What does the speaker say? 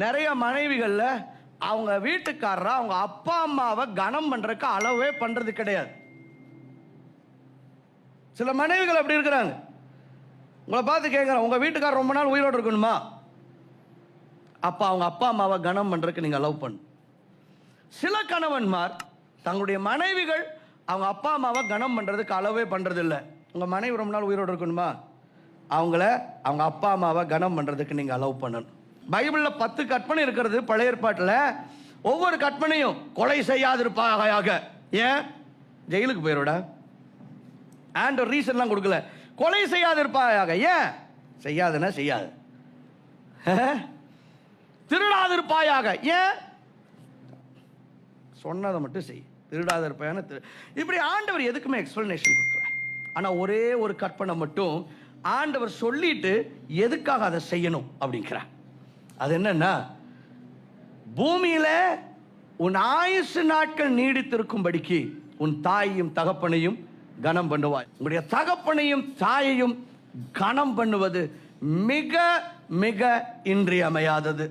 நிறைய மனைவிகள்ல அவங்க வீட்டுக்காரரா அவங்க அப்பா அம்மாவை கனம் பண்றதுக்கு அளவே பண்றது கிடையாது. சில மனைவிகள் அப்படி இருக்கிறாங்க. உங்களை பார்த்து கேட்கிறேன், உங்க வீட்டுக்காரர் ரொம்ப நாள் உயிரோடு இருக்கணுமா? அப்ப அவங்க அப்பா அம்மாவை கனம் பண்றதுக்கு நீங்க அலோவ் பண்ணு. சில கணவன்மார் தங்களுடைய மனைவிகள் அவங்க அப்பா அம்மாவை கனம் பண்றதுக்கு அளவே பண்றது இல்லை. உங்க மனைவி ரொம்ப நாள் உயிரோடு இருக்கணுமா? அவங்க அப்பா அம்மாவை கனம் பண்றதுக்கு நீங்க அலோவ் பண்ணணும். பைபிள்ல 10 கற்பனை இருக்கிறது. பழைய ஏற்பாட்டில் ஒவ்வொரு கற்பனையும் கொலை செய்யாதிருப்பாயாக. ஏன்? ஜெயிலுக்கு போயிரோட அண்ட் ஒரு ரீசன்லாம் கொடுக்கல. கொலை செய்யாதிருப்பாயாக. ஏன்? செய்யாதுன்னா செய்யாது. திருடாதிருப்பாயாக. ஏன்? சொன்னதை மட்டும் செய். திருடாதிருப்பாயான இப்படி ஆண்டவர் எதுக்குமே எக்ஸ்பிளனேஷன் கொடுக்கல. ஆனா ஒரே ஒரு கற்பனை மட்டும் ஆண்டவர் சொல்லிட்டு எதுக்காக அதை செய்யணும் அப்படிங்கிறார். அது என்னன்னா, பூமியில உன் ஆயுசு நாட்கள் நீடித்திருக்கும்படிக்கு உன் தாயையும் தகப்பனையும் கனம் பண்ணுவாய். உங்களுடைய தகப்பனையும் தாயையும் கனம் பண்ணுவது மிக மிக இன்றியமையாதது.